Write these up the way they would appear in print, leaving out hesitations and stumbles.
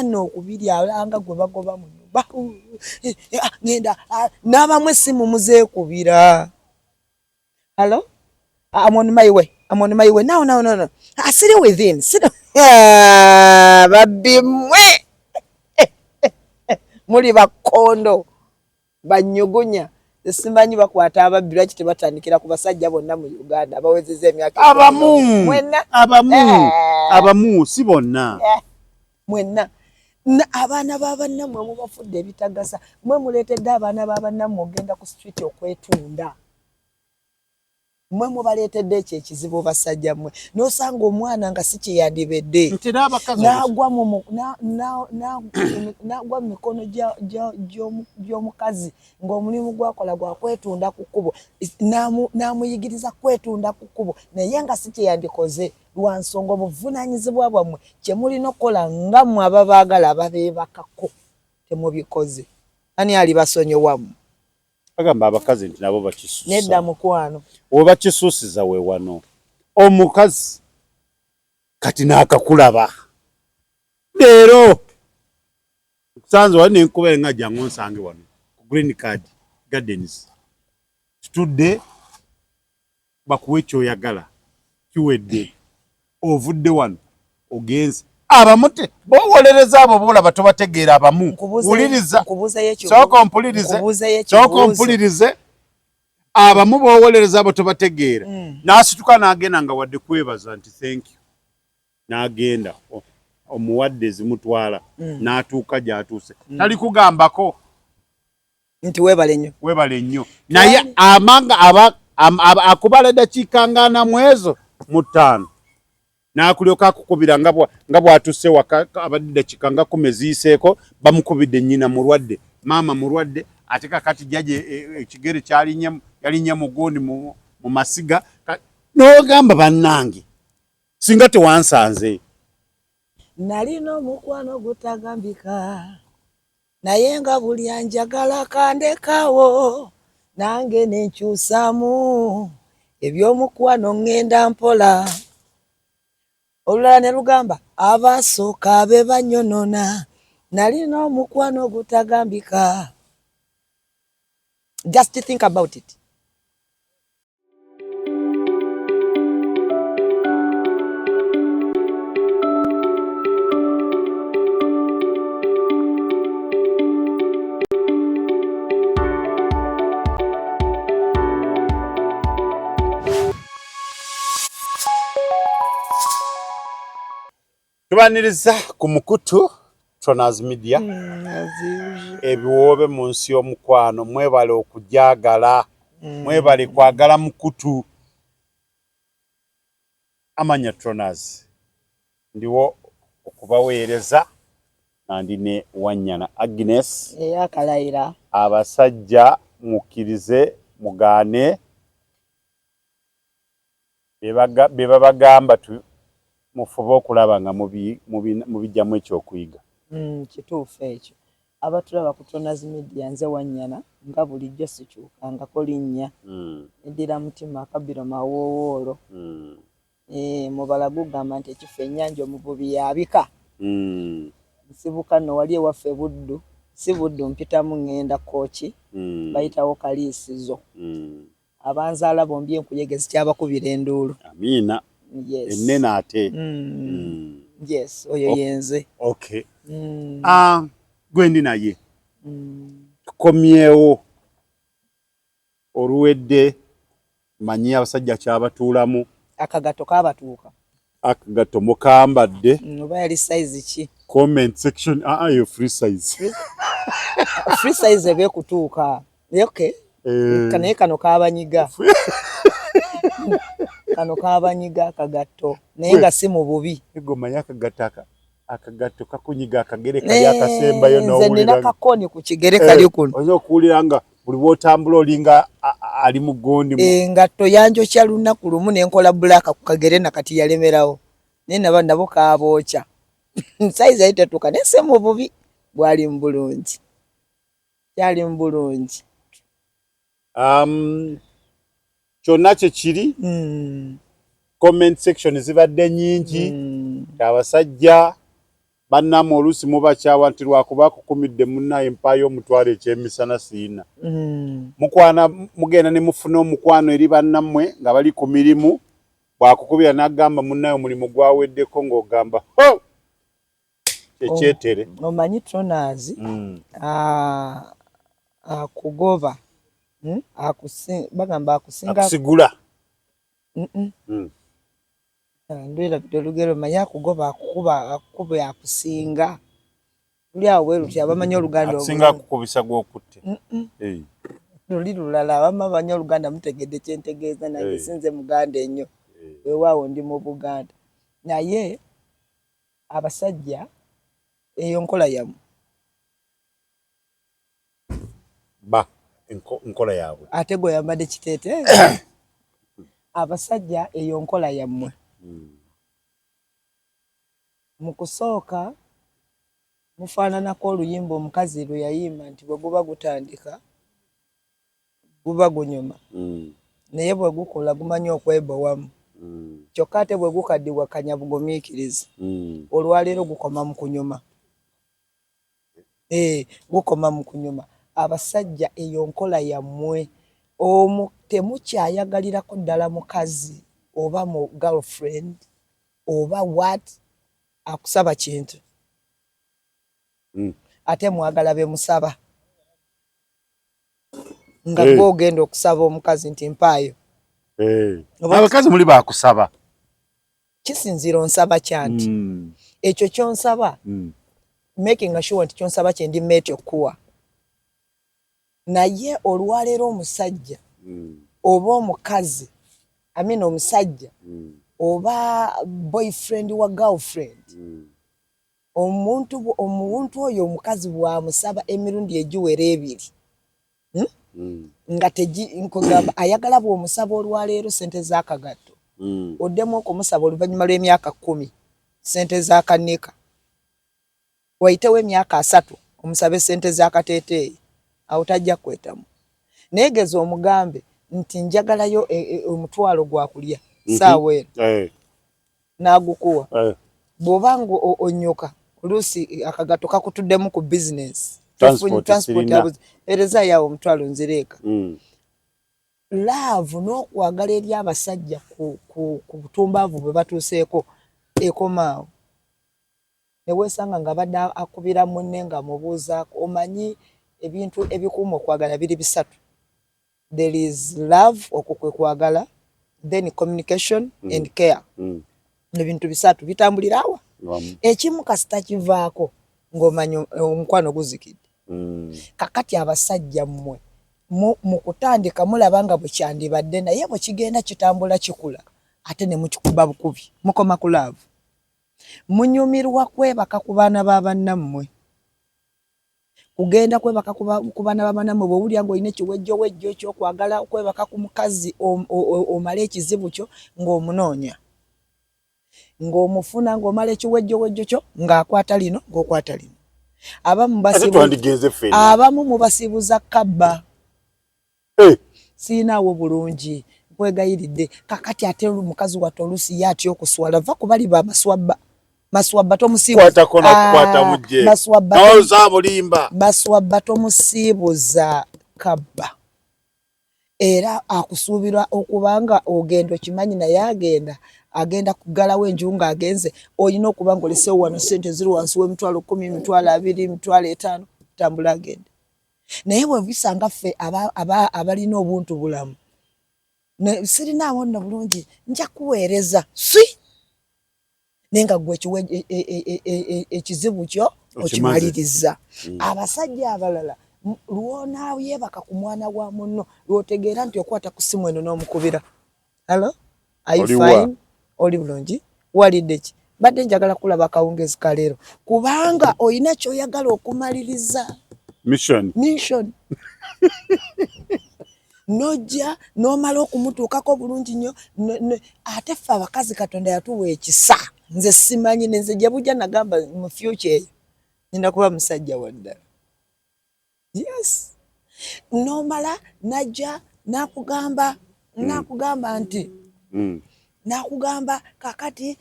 no okubirya anga gwe bagoba mu nyumba ngenda n'abamwe simu muzeekubira. Hello? I'm on my way. No. I sit within. Babbi mwe. Muri bakondo. Banyogonya. Simbanyi bakwata ababbi lwaki tebatandikira ku basajja bonna mu Uganda bawezezza emyaka abamu si bonna mwenna abaana b'abannammwe mubafudde ebitagasa mwe muleetedde abaana b'abannammwe ogenda ku street okwetunda mwe mubaleetedde ekyo ekizibu basajja mmwe n'osanga omwana nga si kyeyandibedde n'agwa mu mikono gy'omukazi ng'omulimu gwakola gwa kwetunda ku kkubo n'amuyigiriza kwetunda ku kkubo naye nga si kyeyandikoze lwa nsonga obuvunaanyizibwa bwammwe kye mulina okukola nga mmwe ababaagala ababeebakako temubikoze. Ani ali basonyiwamu? Bagamba abakazi nti nabo bakisuusa. Nedda mukwano. Oba kisuusiza we wano. Omukazi kati n'akakulaba. Leero sanzo wani nkuba nga jangu nsange wano. Green Card Gardens. Tudde bakuwe kyoyagala. Kiwedde. Ovudde wano. Ogenze. Abamute bowolereza abo bola batobategeera abamu uliriza soko mpulirize abamu bowolereza abo tobategeera nasituka nagenda nga wadde kwebaza nti thank you nagenda omuwadde zimutwala natuuka gyatuuse tali kugambako nti webale nnyo naye amanga akubala dakiika ngana mwezo mu 5 nakulyoka akukubira nga bwatuse waka abadde kikanga kumeziseeko bamukubidde nnyina mulwadde mama mulwadde ate kakati jaje ekigere yalinnya mugundi mu masiga n'ogamba bannange singa tewansanze nalina omukwano gutagambika naye nga buli anjagala kandekawo nange nenkyusaamu ebyomukwano ngenda mpola olulala ne lugamba abasooka be banyonona nalina omukwano gutagambika. Just think about it. Tubaniriza ku mukutu Tronaz Media ebiwobe mu nsi y'omukwano mwebale okujagala mwebale kwagala mukutu amanya Tronaz ndiwo okubaweereza nandi ne Wanyana Agnes eyakalayira abasajja mukirize mugane beba bagamba tu mufuba okulaba nga mubijjamu ekyokuyiga. Kituufu ekyo. Abatulaba ku Tronaz Media nze Wanyana nga bulijjo sikyukangako linnya. Eddira mutima akabiro mawowoolo. Mubala gugamba nti ekifo ennyanja omuvubi yabika. Nsibuka nno wali ewaffe Buddu. Si Buddu mpitamu ngenda Kooki. Bayitawo Kaliisizo. Abanzaala bombi enkuyege zikyabakubira enduulu. Amiina. Yes. Enena ate. Yes, oyo yenze. Okay. Gwendi naye. Tukomyewo. Oluwedde manyi abasajja kyabatuulamu. Akagato kabatuuka. Akagato mukambadde. Oba yali size ki? Comment section yo free size. Free size ebe kutuuka. Okay. Kano kabanyiga. Kano kabanyiga akagato naye nga si mu bubi egoma yakagattaka akagato kakunyiga akagere kali akasembayo n'owulira nze nina kakoni ku kigere kali kuno ozo okuwuliranga buli bw'otambula olinga ali mu ggondi engatto yanjokya lunaku lumu ne nkola bulaka ku kagere nakati yalemerawo naye nabo kaabokya sayizi ayi tetuuka naye si mu bubi bwali mu bulungi kyali mu bulungi kyonna kye kiri comment section zibadde nnyingi abasajja bannamwe oluusi mubakyawa nti lwakuba kukumidde munnaye empaayo omutwalo ekyemisana siina. Mukwana mugenda ne mufuna omukwano eri bannammwe nga bali ku mirimu, bwakukubira n'agamba munnaye omulimu gwaweddeko ng'ogamba ho ekyetere. Omanyi Tronas akugoba bagamba akusinga akusigula. Ndwira bitolugero manya akugoba akukuba akusinga. Luli awo weruti abamanyi Oluganda akusinga akukubisa gw'okutte. Luli lulala abamanyi Oluganda mutegedde kyentegeeza nange sinze Muganda ennyo. Weewaawo ndi mu Buganda. Naye abasajja eyo nkola yamu. Nkola yaabwe. Ate gwe yambadde kiteete. Abasajja eyo nkola yammwe. Mu kusooka mufaananako oluyimba omukazi lwe yayimba nti bwe guba gutandika guba gunyuma. Naye bwe gukola gumanyi okwebowamu. Kyokka ate bwe gukaddiwakanya bugumiikiriza. Olwaleero gukoma mu kunyuma. Gukoma mu kunyuma. Abasajja eyo nkola yammwe. Temukyayagalirako ddala mukazi oba mu girlfriend oba what akusaba kintu. Ate mwagala be musaba. Nga gw'ogenda okusaba omukazi nti mpaayo. Abakazi muli baakusaba. Kisinziira onsaba kyanti. Ekyo kyonsaba making sure nti kyonsaba kye ndi mmeeti okuwa. Naye olwaleero omusajja oba omukazi omusajja oba boyfriend wa girlfriend omuntu oyo omukazi bw'amusaba emirundi egiwera ebiri nga nkugamba ayagala bw'omusaba olwaleero sente z'akagatto oddemu okumusaba oluvannyuma lw'emyaka 10 sente z'akanika wayitewo emyaka 3 omusabe sente z'akateeteeyi awo tajja kwetamu. Neegeza omugambe nti njagalayo omutwalo gwakulya saawa eno n'agukuwa. Bw'oba nga onnyoka oluusi akagatto kakutuddemu ku bizinesi transport ereza yawo omutwalo nzireeka. Laavu n'okwagala eri abasajja ku butumbaavu bwe batuuseeko ekomaawo. Ne weesanga nga badde akubira munne nga mubuuzaako omanyi ebintu ebikuuma okwagala biri bisatu. There is love, okukwe kwagala, then communication and care. Ebintu bisatu bitambulira awa. Ekimu kasita kivaako ng'omanyi omukwano guzikidde. Kakati abasajja mmwe mu kutandika mulaba nga bwe kyandibadde naye bwe kigenda kitambula kikula ate ne mukikuba bukubi mukoma ku love. Munyumirwa kwebaka ku baana b'abannammwe. Kugenda kwebaka ku baana b'abannammwe bw'owulira ng'olina ekiwejjowejjo ky'okwagala okwebaka ku mukazi omala ekizibu kyo ng'omunoonya. Ng'omufuna ng'omala ekiwejjowejjo kyo ng'akwata lino ng'okwata lino. Abamu mubasibuza kabba. Siinaawo bulungi nkwegayiridde. Kakati ate omukazi wattu oluusi y'atya okuswala va ku bali ba maswabba tomusiibuza. Maswabba tomusiibuza kabba. Era akusuubirwa okubanga ogenda okimanyi naye agenda kugalawo enju ng'agenze olina okuba ng'oleseewo wano ssente ziri wansi w'emitwalo 10, emitwalo 20, emitwalo 5 tambula agende. Naye bwe bisanga ffe abalina obuntu bulamu sirinaawo nno bulungi nja kuweereza naye nga gwe ekizibu kyo okimaliriza. Abasajja abalala lwonaawo yeebaka ku mwana wa munno lw'otegeera nti okwata ku ssimu eno n'omukubira. Hello? Are you fine? Oli bulungi? Walidde ki? Badde njagala kulaba akawungeezi ka leero kubanga olina ky'oyagala okumaliriza. Mission. Nojja n'omala okumutuukako bulungi nnyo ate ffe abakazi Katonda yatuwa ekisa. Nze simanyi nze gye bujja nagamba mu future eyo nina kuba musajja wa ddala. Yes. N'omala najja nakugamba nti nakugamba kakati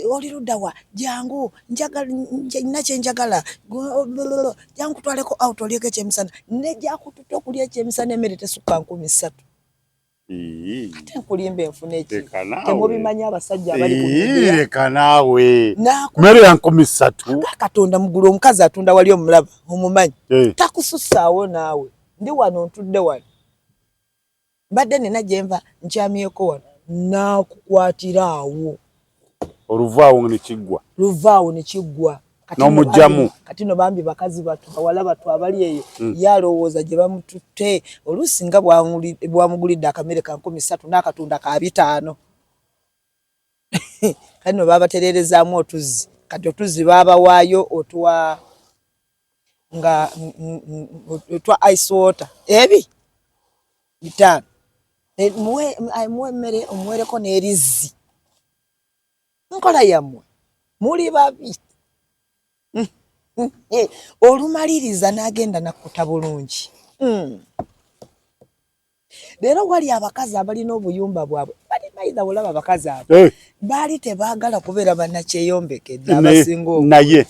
oli luddawa jangu njagala kyenjagala jangu kutwaleko out olyeko ekyemisana nejja kututa okulya ekyemisana emmere tesukka 13 ate nkulimba enfuna eki temubimanyi abasajja abali ku media leka naawe mmere ya 13 Katonda mugulu omukazi atunda wali omulaba omumanyi takusussaawo naawe ndi wano ntudde wano mbadde nina gyenva nkyamyeko wano nakukwatira awo oluvaawo nekiggwa luvaawo nekiggwa n'omugyamu kati no bambi bakazi batu bawala batu abali eyo yalowooza gye bamututte oluusi nga bwamugulidde akamere ka 13 n'akatunda ka 5 kati no babatererezaamu otuzzi kati otuzzi baabawaayo otwa nga otwa ice water ebi 5 muwe mmere omuwereko n'erizzi nkola yammwe muli babi olumaliriza n'agenda nakkuta bulungi leero wali abakazi abalina obuyumba bwabwe bali mayiza olaba abakazi abo baali tebaagala kubeera bannakyeyombekedde abasinga naye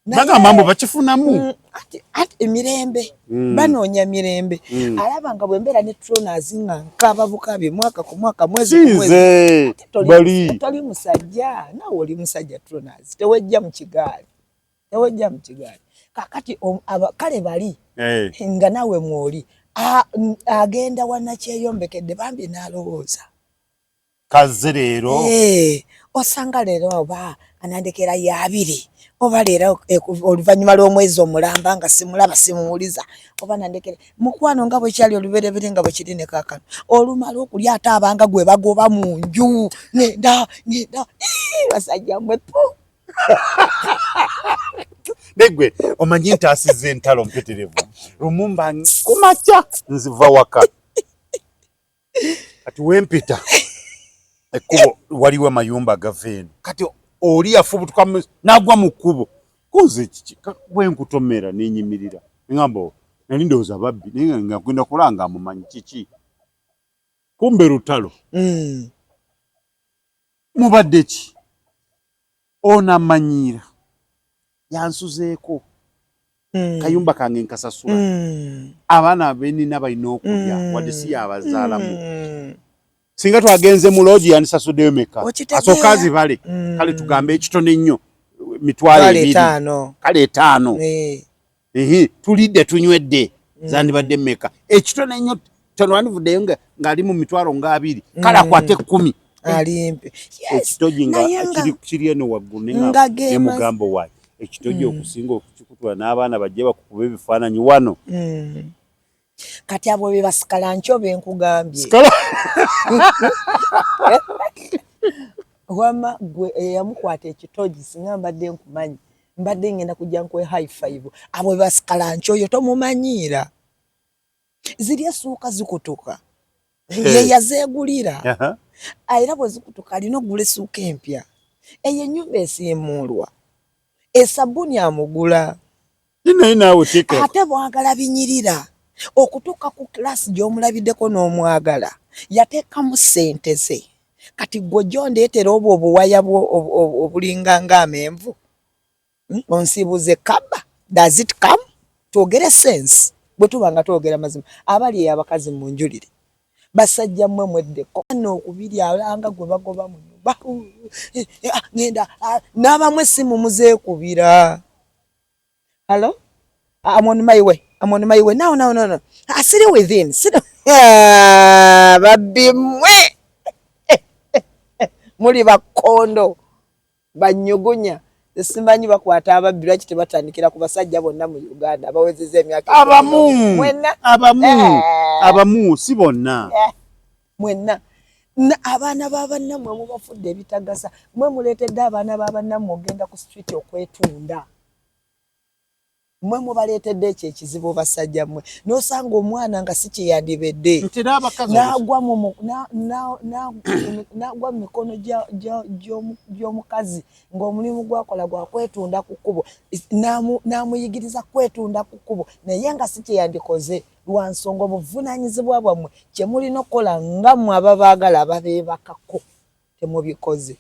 bagamba mbu bakifunamu ati emirembe banoonya mirembe alaba nga bwembeera ne troners nga nkabavuka bye mwaka ku mwaka mwezi ku mwezi toli musajja naawe oli musajja troners tewejja mu kigaali kakati kale bali nga naawe mwoli agenda wannakyeyombekedde bambi n'alowooza kaze leero osanga leero oba anandekera ya 2 oba leero oluvannyuma lw'omwezi omulamba nga simulaba simuwuliza oba nandekera mukwano nga bwekyali oluberebere nga bwekiri ne kaakano olumala okulya ate abanga gwe bagoba mu nju ngenda basajja mmwe negwe omanyi nti asize entalo mpeterevu Lumumba kumakya nziva waka kati wempita ekkubo waliwo amayumba agaveeno kati oli yafubutuka nagwa mu kkubo kunze kiki wenkutomera nenyimirira ngamba nali ndowooza babbi naye nga ngenda kulanga amumanyi kiki kumbe lutalo mubadde ki onamanyira yansuzeeko kayumba kange nkasasula abaana benina balina okulya wadde si yabazaalamu singa twagenze mu loogi yandisasuddeyo meka asooka azibale kale tugambe ekitone nnyo mitwalo 2 kale 5 tulidde tunywedde zandibadde meka ekitone nnyo tonwandivuddeyo ng'ali mu mitwalo nga 2 kale akwate 10 alimpe ekitogi nga kiri eno waggulu ne mugambo waayo ekitogi okusinga okukikutula n'abaana bajje bakukuba ebifaananyi wano kati abo be basikala nkyo benkugambye wama gwe yamukwata ekitogi singa mbadde nkumanyi mbadde ngenda kujja nkwe high five abo be basikala nkyo yo tomumanyiira ziri essuuka zikutuka ye yazeegulira era bwe zikutuka alina okugula essuuka empya eyo ennyumba esiimuulwa esabuni amugula ate bwagala binyirira okutuuka ku kilasi gy'omulabiddeko n'omwagala yateekamu ssente ze kati gwe gyondeetera obwo obuwaya obulinga ng'amenvu onsiibuze kaba does it come twogere sense bwe tuba nga twogera mazima abali abakazi mu njulire basajja mmwe mweddeko n'okubiri alanga gwe bagoba mu nyumba ngenda n'abamwe simu muzeekubira hello I'm on my way no sit within babbi mmwe muli bakondo banyugunya simanyi bakwata ababbi lwaki tebatandikira ku basajja bonna mu Uganda abawezezza emyaka abamu si bonna mwenna abaana b'abannammwe mubafudde ebitagasa mwe muleetedde abaana b'abannammwe ogenda ku street okwetunda mwe mubaletedde ekyo ekizibu basajja mmwe n'osanga omwana nga si kye yandibedde n'agwa mu mikono gy'omukazi ng'omulimu gwakola gwa kwetunda ku kkubo n'amuyigiriza kwetunda ku kkubo naye nga si kye yandikoze lwa nsonga obuvunaanyizibwa bwammwe kye mulina okukola nga mmwe ababaagala ababeebakako temubikoze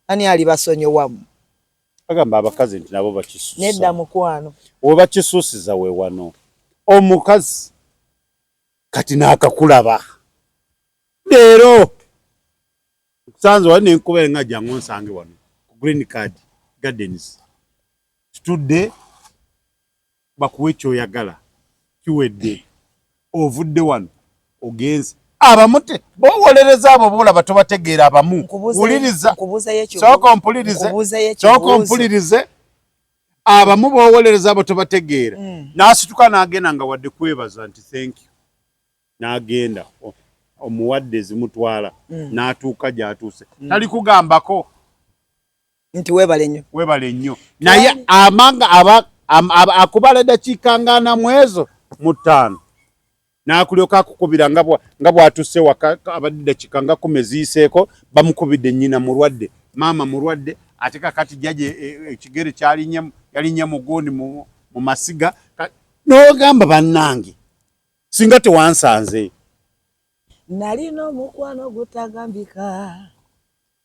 ani ali basonyowammwe agamba abakazi nti nabo bakisusa nedda mukwano oba kisuusiza we wano omukazi kati n'akakulaba leero sanze wali nenkuba nga jangu nsange wano ku Green Card Gardens tutudde bakuwe kyoyagala kiwedde ovudde wano ogenze abamute bowolereza abo boolaba tobategeera abamu wuliriza sooka ompulirize abamu bowolereza abo tobategeera n'asituka n'agenda nga wadde kwebaza nti thank you n'agenda omuwadde ezimutwala n'atuuka gy'atuuse tali kugambako nti weebale nnyo naye amanga akubala eddakiika ngana mu ezo mu 5 n'akulyoka akukubira nga bw'atuuse waka abadde eddakiika nga 10 ziyiseeko bamukubidde nnyina mulwadde maama mulwadde ate kakati jjaje ekigere yalinnya mugundi mu masiga n'ogamba bannange singa tewansanze nalina omukwano gutagambika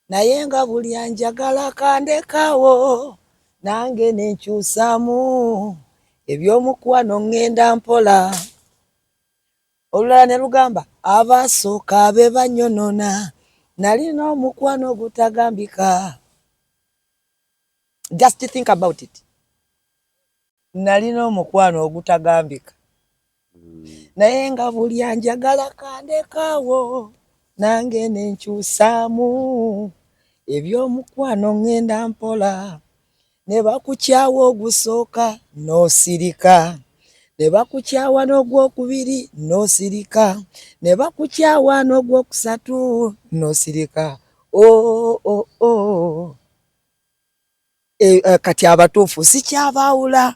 naye nga buli anjagala kandekawo nange nenkyusaamu ebyomukwano ŋŋenda mpola olulala ne lugamba abasooka abe banyonona nalina omukwano gutagambika just think about it nalina omukwano ogutagambika naye nga buli anjagala kandekawo nange nenkyusaamu ebyomukwano ŋŋenda mpola ne bakukyawa ogusooka n'osirika ne bakukyawa n'ogwokubiri n'osirika ne bakukyawa n'ogwokusatu n'osirika kati abatuufu sikyabaawula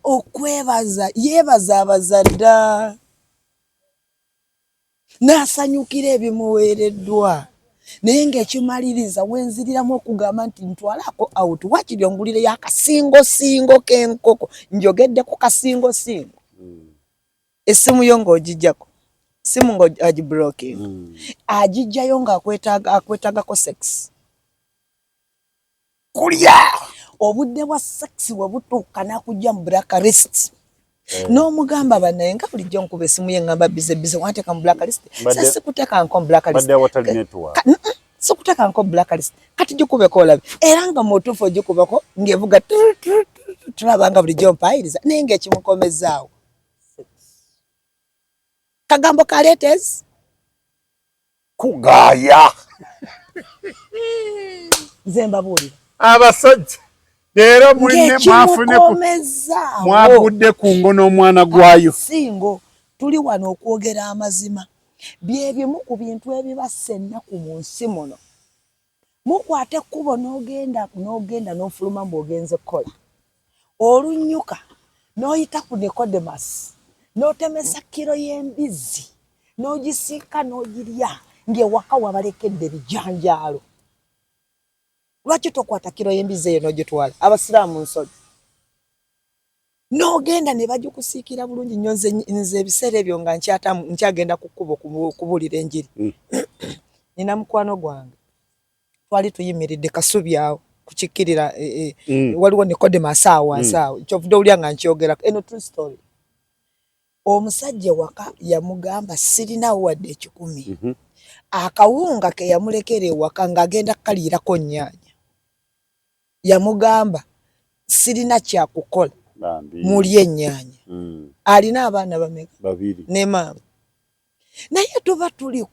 okwebaza yeebaza abazadda n'asanyukira ebimuweereddwa naye ng'ekimaliriza wenziriramu okugamba nti ntwalako out wakiri ongulireyo akasingosingo k'enkoko njogedde ku kasingosingo essimu yo ng'ogijjako simu ng'ogibroking agijjayo ng'akwetaagako sex kulya obudde bwa sex bwe butuuka n'akujja mu blacklist n'omugamba bannaye nga bulijjo nkuba essimu ye ngamba bize wanteeka mu blacklist sikuteeka nko mu blacklist sikuteeka nko mu blacklist kati gikubeko olabe era nga mutuufu ogikubako ng'evuga tulaba nga bulijjo mpaayiriza naye ng'ekimukomezaawo kagambo kaleetezi kugaaya nze mbabuulira abasajja leero muline mwavudde ku ngono omwana gwayo singo tuli wano okwogera amazima byebimu ku bintu ebibassa ennaku mu nsi muno mukwate ekkubo n'ogenda n'ofuluma mbw'ogenze kola olunnyuka n'oyita ku Nicodemus n'otemesa kiro y'embizi n'ogisiika n'ogirya ng'ewaka wabalekedde ebijanjaalo lwaki tokwata kiro y'embizi eyo n'ogitwala abasiraamu nsoli n'ogenda ne bagikusiikira bulungi nnyo nze ebiseera ebyo nga nkyagenda ku kkubo kubuulira enjiri nina mukwano gwange twali tuyimiridde kasubi awo kukikkirira waliwo Nicodemus awo kyovudde owulya nga nkyogerako eno true story omusajja waka yamugamba sirinawo wadde 10 akawunga ke yamulekera ewaka ng'agenda kukaliirako nnyaanya yamugamba sirina kyakukola mulye ennyaanya alina abaana bameka 2 ne maama naye tuba tuli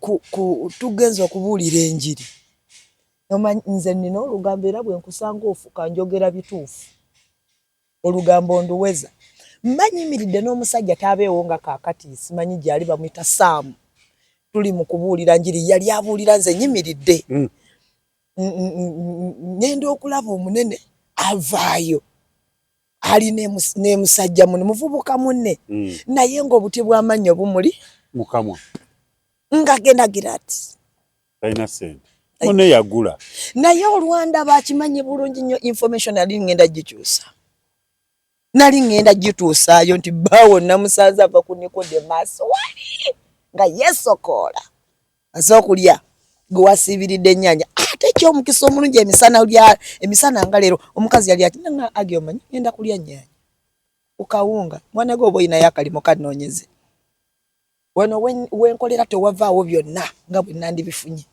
tugenza okubuulira enjiri nze nina olugambo era bwe nkusanga ofuka njogera bituufu olugambo nduweza mbanyimiridde n'omusajja taabeewo nga kaakati simanyi gyali bamuyita Saamu tuli mu kubuulira njiri yali abuulira nze nyimiridde ngenda okulaba omunene avaayo ali ne musajja munne muvubuka munne naye ng'obuti bw'amannyo bumuli mukamwa nga genda girati talina sente mune yagula naye olwanda bakimanyi bulungi nnyo information ali ngenda gikyusa nali ngenda gituusaayo nti bawo namusanze ava ku Nicodemus wali nga yesokola aza okulya gwe wasiibiridde ennyanja ate ekyomukisa omulungi emisana nga leero omukazi yali ati nanga agi omanyi ngenda kulya nnyanja ukawunga mwana gwe oba oyinayo akalimo kanoonyeze wano wenkolera tewavaawo byonna nga bwe nandibifunye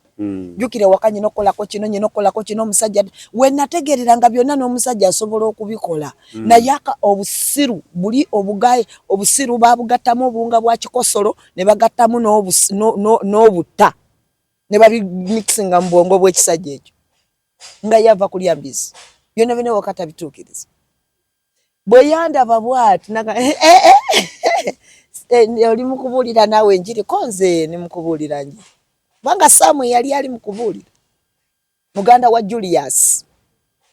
jukire wakanye nokolako kino omusajja wenategereranga byonna n'omusajja asobola okubikola naye obusiru buli obugaye obusiru babugattamu obulunga bwa kikosolo ne bagattamu n'obutta ne babimixinga mu bwongo bw'ekisajja ekyo nga yava kulya mbisi byonna bine wakata bituukiriza bwe yandaba bwati naga oli mukubuulira naawe njiri konze ni mukubuulira njiri banga Samu yali ali mukubuulira muganda wa Julius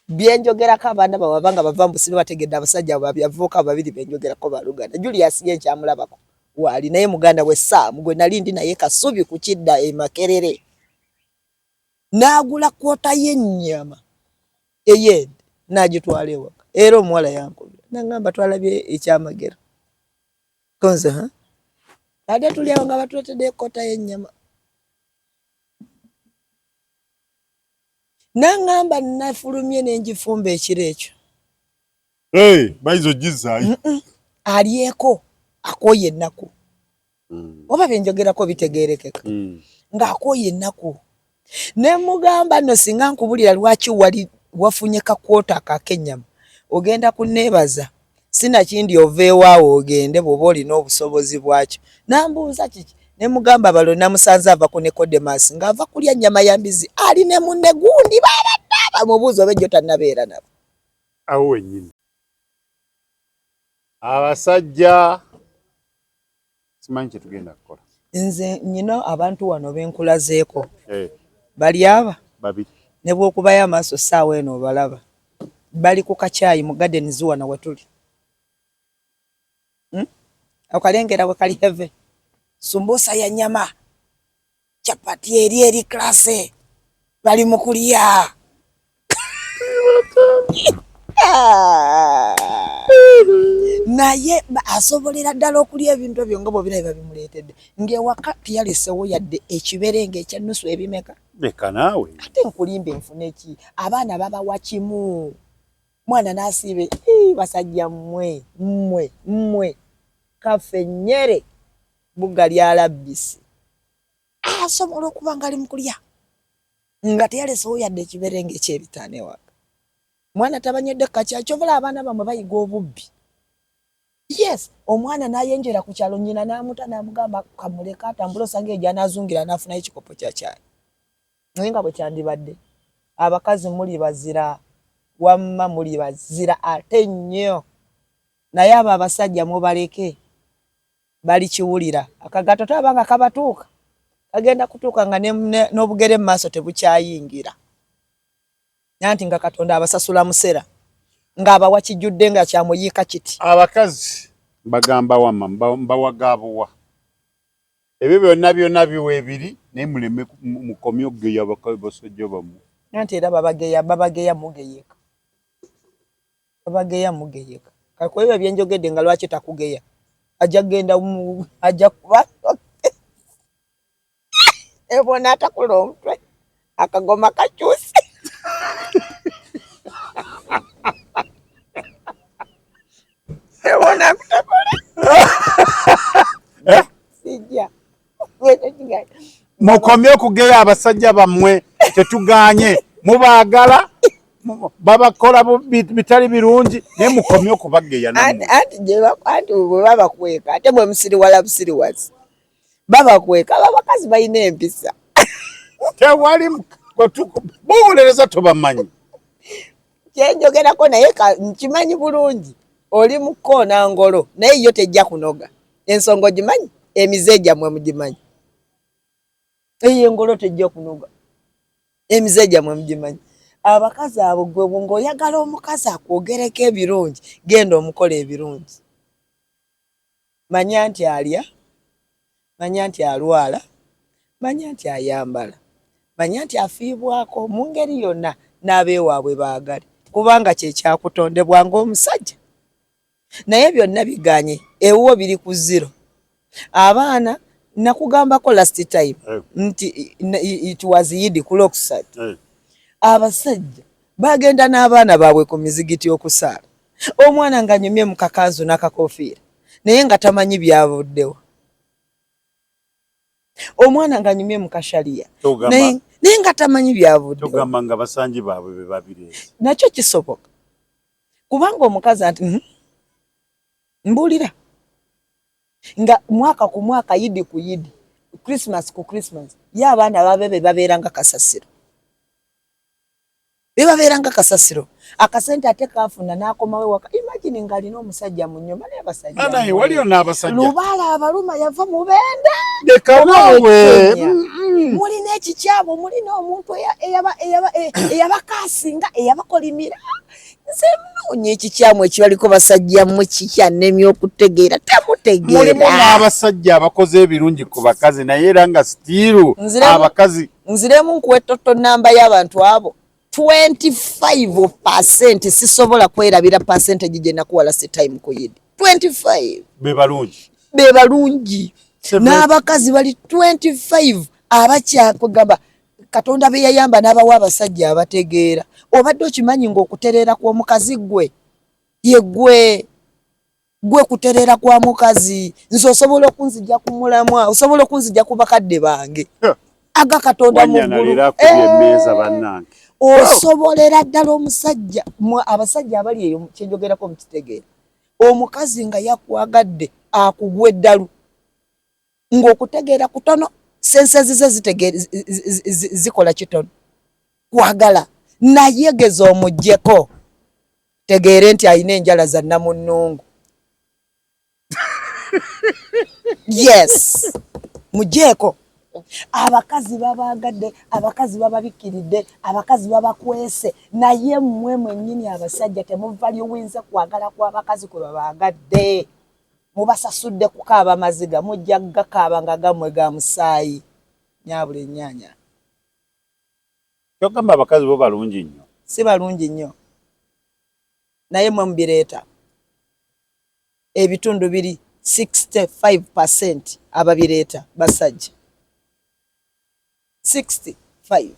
byenjogerako abaana bawabanga bava mbusire bategedde abasajja bavuka babiri byenjogerako baluganda Julius ye nkyamulabako wali naye muganda we Samu gwe nali ndi naye kasubi ku kidda e Makerere n'agula kwota y'ennyama eyed n'agitwala ewaka era omuwala yankubira nangamba twalabye ekyamagero konze ate tuli awo nga batuletedde kwota y'ennyama nangamba nafulumye n'engifumba ekiro ekyo bayizo gizaayo alyeko akooye ennaku oba byenjogerako bitegeerekeka ng'akooye ennaku ne mugamba nno singa nkubulira lwaki wali wafunye kakwota akakennyama ogenda kunneebaza sinakindi oveewaawo ogende bw'oba olina obusobozi bwakyo nambuuza kiki ne mugamba balo namusanze ava ku Nicodemus ng'ava kulya nnyama ya mbizi ali ne munne gundi babadde bamubuuza oba ejjo tannabeera nabo awo wennyini abasajja simanyi kye tugenda kukola nze nyina abantu wano benkulazeeko bali aba babiri ne bw'okubayo amaaso ssaawa eno obalaba bali ku kacaayi mu gardens wano we tuli akalengera bwe kali heve sumbusa ya nyama chapati eri klase bali mu kulya naye asobolera ddala okulya ebintu ebyo nga bw'obiraba bimuleetedde ng'ewaka tiyalesewo yadde ekiberenge ekyannusu ebimeka leka naawe ate nkulimba enfune ki abaana babawa kimu mwana n'asiibe basajja mmwe kafe nnyere bugga lyalabbisi asobola okuba nga ali mu kulya nga teyalesewo yadde ekiberenge ekyebitaano ewaka mwana tabanywedde kacya kyovula abaana bamwe bayiga obubbi yes omwana n'ayenjera ku kyalo nnyina n'amuta n'amugamba kamuleka atambula osanga ejo anaazungira n'afunayo ekikopo kya caayi naye nga bwe kyandibadde abakazi muli bazira wamma muli bazira ate nnyo naye abo abasajja mubaleke bali kiwulira akagato tabanga kabatuuka kagenda kutuuka nga n'obugere mu maaso tebukyayingira nanti nga Katonda abasasula musera ng'abawa kijjudde nga kyamuyiika kiti abakazi bagamba wamma mbawagaabuwa ebyo byonna biwa ebiri naye muleme mukomye okugeya abasajja bammwe nanti era babageya mugeyeka babageya mugeyeka kakwebyo byenjogedde nga lwaki takugeya ajja genda ajja kuba ebona atakula omutwe akagoma kakyuse ebona kutakula sijja mukomye okugeya abasajja bammwe tetuganye mubaagala babakola bitali birungi naye mukomye okubageya anti bwe babakweka ate bwe musiriwala busiriwazi babakweka abakazi balina empisa tewali buwulereza tobamanyi kyenjogerako naye nkimanyi bulungi oli mu kkoona ngolo naye yo tejja kunoga ensonga ogimanyi emize gyammwe mugimanyi eyo engolo tejja kunoga emize gyamwe mugimanyi abakazi abo gwe ng'oyagala omukazi akwogereko ebirungi genda omukola ebirungi manya nti alya manya nti alwala manya nti ayambala manya nti afiibwako mu ngeri yonna n'abeewaabwe baagale kubanga kye kyakutondebwa ng'omusajja naye byonna biganye ewuwo biri ku zero abaana nakugambako last time nti it was Eid ku Lwokusatu abasajja bagenda n'abaana baabwe ku mizigiti okusaala omwana nga nyumye mu kakanzu n'akakofiira naye nga tamanyi byavuddewo omwana nga nyumye mu kashaliya naye nga tamanyi byavuddewo togamba nga basanji baabwe be babireese nakyo kisoboka kubanga omukazi anti mbulira nga mwaka ku mwaka Yidi ku Yidi Christmas ku Christmas ya abaana babe be babeeranga kasasiro bebabeeranga kasasiro akasente ate kafuna n'akomawe waka imagine nga alina omusajja mu nnyumba naye abasajja naye waliyo n'abasajja lubaala abaluma yava mu benda leka naawe mulina ekikyabo mulina omuntu eyabakaasinga eyabakolimira nze mnoonye ekikyamu ekibaliko basajja mmwe kikyannemye okutegeera temutegeera mulimu n'abasajja abakoze ebirungi ku bakazi naye era nga sitiiru abakazi nziremu nkuwa ettoto nnamba y'abantu abo 25% sisobola kwerabira percentage gye nakuwa last time ku Yidi 25 be balungi n'abakazi bali 25 abakyakugamba Katonda be yayamba n'abawa abasajja abategeera obadde okimanyi ng'okutereera kw'omukazi gwe ye gwe kutereera kwa mukazi nze osobola okunzijja ku mulamwa osobola okunzijja ku bakadde bange aga Katonda mu ggulu osobolera ddala omusajja abasajja abali eyo kyenjogerako mukitegeera omukazi nga yakwagadde akugwa eddalu ng'okutegeera kutono sense zize zikola kitono kwagala naye geza omuggyeko tegeere nti alina enjala za nnamunnungu yes muggyeko abakazi babagadde abakazi bababikiridde abakazi babakwese naye mmwe mwennyini abasajja temuva liwinze kwagala kw'abakazi kwe babagadde mubasasudde kukaaba maziga mujja gakaaba nga gammwe ga musaayi nyabula ennyaanya kyogamba abakazi bo balungi nnyo si balungi nnyo naye mwe mubireeta ebitundu biri 65% ababireeta basajja 65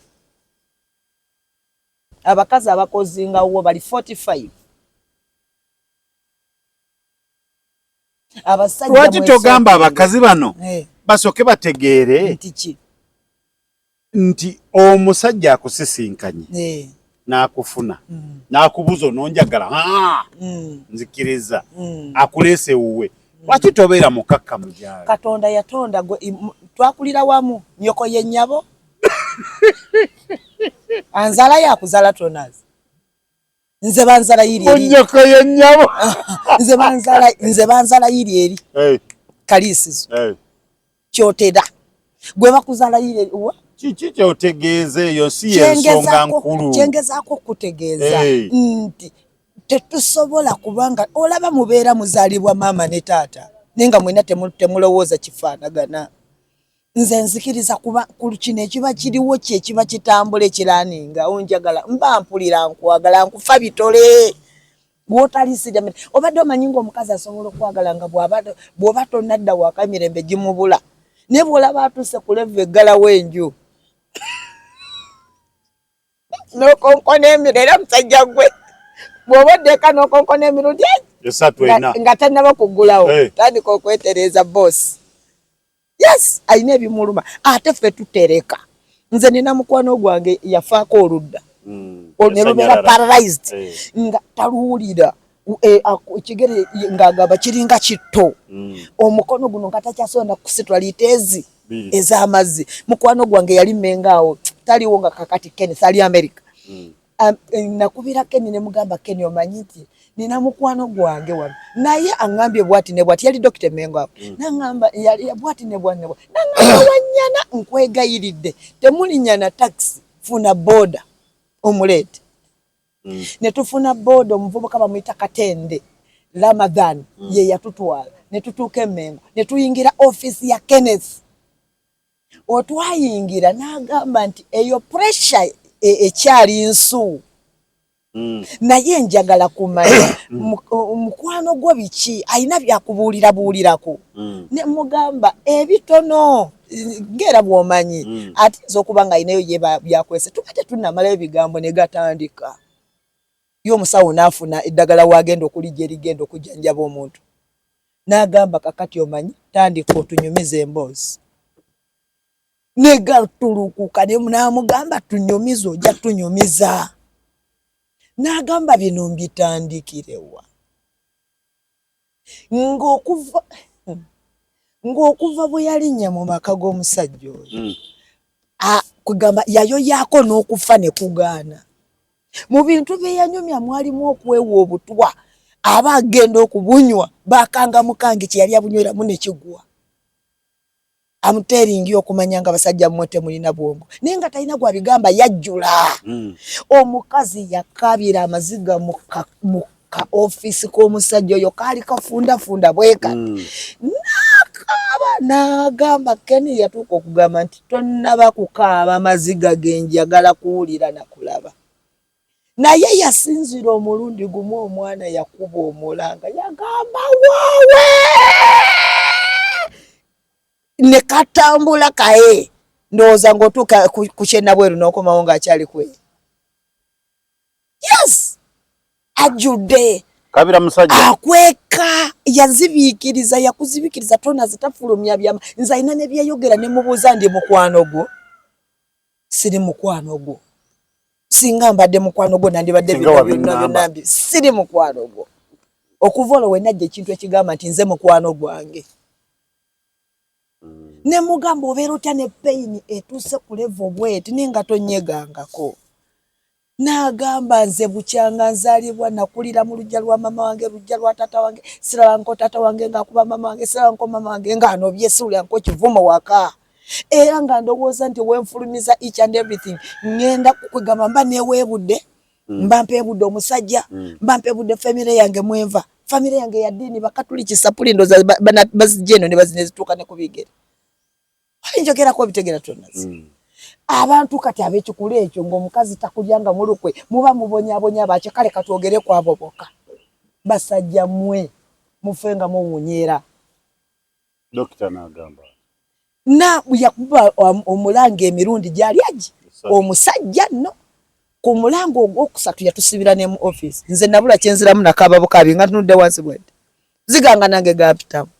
abakazi abakozinga wo bali 45 abasajja lwaki togamba abakazi bano basooke bategeere nti omusajja akusisinkanye n'akufuna n'akubuza ononjagala nzikiriza akuleese wuwe lwaki tobeera mukakka mukyala Katonda yatonda twakulira wamu nyoko ye nnyabo anzala yakuzala tonazi nze banzala yiri eri nyoko ye nnyabo nze banzala yiri eri kalisizo kyotera gwe bakuzala yiri eri wa kiki kyotegeeza eyo si yensonga nkulu kyengezaako okutegeeza nti tetusobola kubanga olaba mubeera muzaalibwa maama ne taata nenga mwena temulowooza kifaanagana nze nzikiriza kuba ku kino ekiba kiriwo ekiba kitambula ekiraninga onjagala mba mpulira nkwagala nkufa bitole bwotalisira obadde omanyi ng'omukazi asobola okwagala nga bw'oba tonnadda waka emirembe gimubula naye bw'olaba atuuse ku levu eggala w'enju n'okonkona emiro era musajja gwe bw'oba oddeeka n'okonkona emirundi nga tannaba kuggulawo tandika okwetereeza boosi yes alina ebimuluma ate ffe tutereka nze nina mukwano gwange yafaako oludda ne lubeera paralyzed nga taluwulira ekigere ng'agamba kiringa kitto omukono guno nga takyasonda kusitula liiteezi ez'amazzi mukwano gwange yali mmenga awo taliwo nga kakati Keni sali America nakubira Keni ne mugamba Keni omanyi nti nina mukwano gwange wano naye aŋŋambye bwati ne bwati yali Dr. Mengo awo naŋŋamba yali bwati ne bwati nangamba Wanyana nkwegayiridde temulinya na taxi tufuna boda omulete ne tufuna boda omuvubuka bamuyita Katende Ramadhan ye yatutwala ne tutuuka Mengo ne tuyingira office ya Kenneth otwayingira n'agamba nti eyo pressure ekyali nsu naye njagala kumanya mukwano gwo biki ayina byakubuulirako ne mugamba ebitono ngera bwomanyi ate zokuba nga ayinayo ye byakwese tubate tunamalayo ebigambo ne gatandika y'omusawo n'afuna eddagala wagenda okulijja erigenda okujjanjaba omuntu n'agamba kakati omanyi tandika otunyumiza emboozi ne gatulukuka ne n'amugamba tunyumiza ojja tunyumiza n'agamba bino mbitandikirewa ng'okuva bwe yalinnya mu maka g'omusajja oyo kugamba yayoyaako n'okufa ne kugaana mu bintu bye yanyumya mwalimu okwewa obutwa aba agenda okubunywa bakanga mukange kye yali abunyweramu ne kigwa amuteringi okumanya nga basajja mmote mulina bwongo naye nga talina gwabigamba yajjula omukazi yakabira amaziga mu ka office k'omusajja oyo kaali kafundafunda bweka n'akaaba n'agamba Keni yatuuka okugamba nti tonnaba kukaaba amaziga ge njagala kuwulira na kulaba naye yasinzira omulundi gumu omwana yakuba omulanga yagamba waawe ne katambula kae ndowooza ng'otuuka ku kyennabweru n'okomawo ng'akyali kwe yes ajjudde kabira musajja akweka yazibiikiriza yakuzibikiriza tona zitafulumya byama nze alina ne byeyogera ne mubuuza ndi mukwano gwo siri mukwano gwo singa mbadde mukwano gwo nandibadde byonna siri mukwano gwo okuva olwo we najja ekintu ekigamba nti nze mukwano gwange ne mugamba obeera otya ne pain etuuse ku level bweti nenga tonyegangako n'agamba nze bukyanga nzaalibwa nakulira mu lujja lwa mama wange lujja lwa tata wange sirabanko tata wange ng'akuba mama wange sirabanko mama wange ng'anobye siwulyanko kivumo waka era nga ndowooza nti wenfulumiza each and everything ngenda kukugamba mba neweebudde mba mpeebudde omusajja mba mpeebudde famire yange mwenva famire yange ya ddiini bakatuliki sapuli bazijja eno ne bazituuka ne ku bigere njogera bitegera tonazi abantu kati ab'ekikula ekyo ng'omukazi takulyanga mulukwe muba mubonyabonya bakyo kale katwogere ku abo bokka basajja mmwe mufenga muwunyera dokita n'agamba na yakuba omulanga emirundi gyali agi omusajja no ku mulango ogwokusatu yatusibira ne mu office nze nabula kyenziramu nakaba bukabi nga tunudde wansi bwedde ziganga nange gapitamu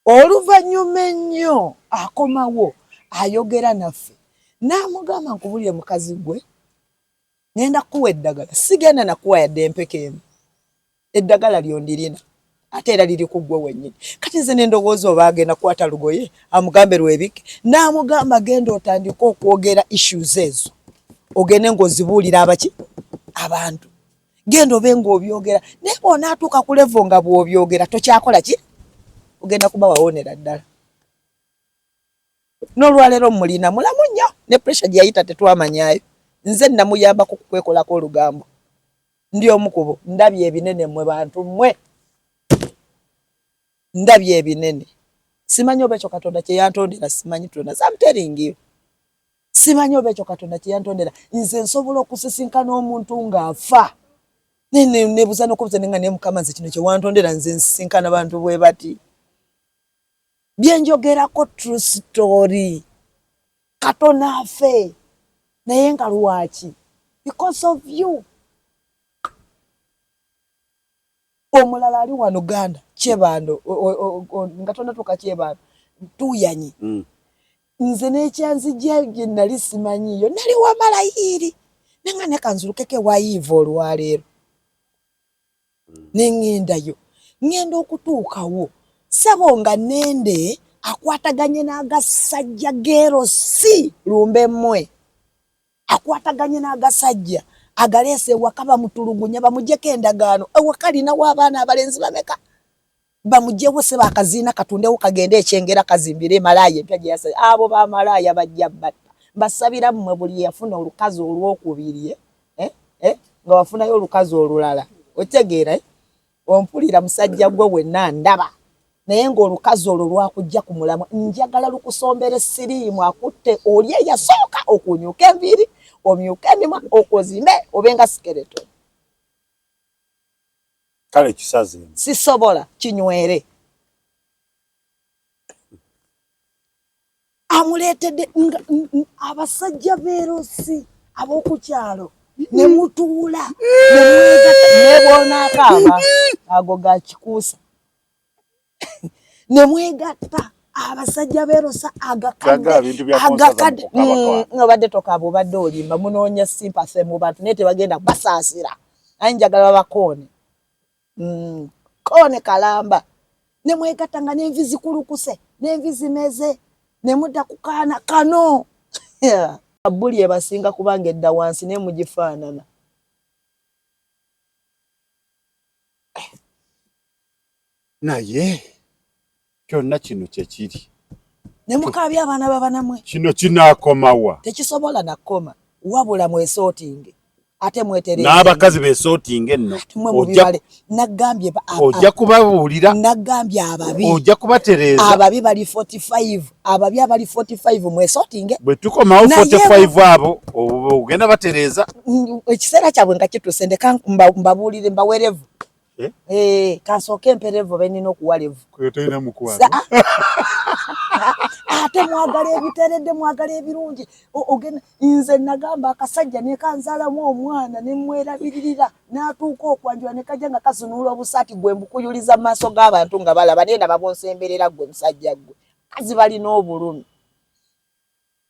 oluvannyuma ennyo akomawo ayogera naffe n'amugamba nkubulire mukazi gwe ngenda kuwa eddagala sigenda nakuwa yadde empeke emu eddagala lyondirina ate era liri ku ggwe wennyini kati nze n'endowooza oba agenda kukwata lugoye amugambe lwebike n'amugamba genda otandika okwogera issues ezo ogende ng'ozibuulira abaki abantu genda obe ng'obyogera naye bw'onaatuuka ku levo nga bw'obyogera tokyakola ki ogenda kuba wawonera ddala n'olwaleero mulina mulamu nnyo ne pressure gye yayita tetwamanyayo nze namuyambako kukwekolako olugambo ndi omu kubo ndabye ebinene mmwe bantu mmwe ndabye ebinene simanyi oba ekyo Katonda kye yantondera simanyi tona I'm telling you simanyi oba ekyo Katonda kye yantondera nze nsobola okusisinkana omuntu ng'afa nebuza n'okubuza nenga ne Mukama nze kino kye wantondera nze nsisinkana bantu bwe bati byenjogerako true story Katonda afe naye nga lwaki because of you omulala ali wano Uganda Kyebando nga tonatuuka Kyebando tuyanyi nze n'ekyanzijja gye nali simanyiyo nali wamalayiri nenga ne kanzulukeke wa Yiva olwaleero nengendayo ngenda okutuukawo sabo nga nende akwataganye n'agasajja gero si lumbe mmwe akwataganye n'agasajja agaleese ewaka bamutulugunya bamuggyeko endagaano ewaka alinawo abaana abalenzi bameka bamugyewo se bakaziina katundewo kagende ekyengera kazimbire malaaya empya gye yasa abo bamalaaya bajja batta mbasabira mmwe buli yafuna olukazi olwokubiri nga wafunayo olukazi olulala otegeera ompulira musajja gwe wenna ndaba naye ng'olukazi olwo lwakujja ku mulamwa njagala lukusombere siriimu akutte oli eyasooka okunyuka enviiri omyuka emimwa okozimbe obenga skeleton. Kale kisaze sisobola kinywere amuleetedde abasajja beerosi ab'okukyalo ne mutuula ne bw'onaakaaba ago ga kikuusa ne mwegatta abasajja beerosa agakadde nga badde tokaaba obadde olimba munoonya sympathy mu bantu naye tebagenda basaasira naye njagala babakoone koone kalamba ne mwegatta nga n'envi zikulukuse n'envi zimeze ne mudda ku kaana kano Abuli ebasinga kubanga edda wansi ne mugifaanana. Naye kyonna kino kyekiri. Ne mukaabya abaana babanamwe. Kino kinaakomawa. Tekisobola nakoma. Wabula mwesootinge. Ate mwetereze. N'abakazi beesootinge nno. Nagambye ojja kubabuulira. Nagambye ababi. Ojja kubatereeza. Ababi bali 45. Ababi abali 45 mwesootinge. Bwe tukomawo 45 abo ogenda batereeza. Ekiseera kyabwe nga kituse ndeka mbabuulire mbawerevu. Kansooke emperevu benina okuwalevu. Kwetalina mukwano. Ate mwagala ebiteredde mwagala ebirungi ogenda nze nagamba akasajja ne kanzaalamu omwana ne mwerabiririra n'atuuka okwanjula ne kajja nga kazunuula obusaati gwe mbukuyuliza mu maaso g'abantu nga balaba nenda babonsemberera gwe musajja gwe kazi balina obulumi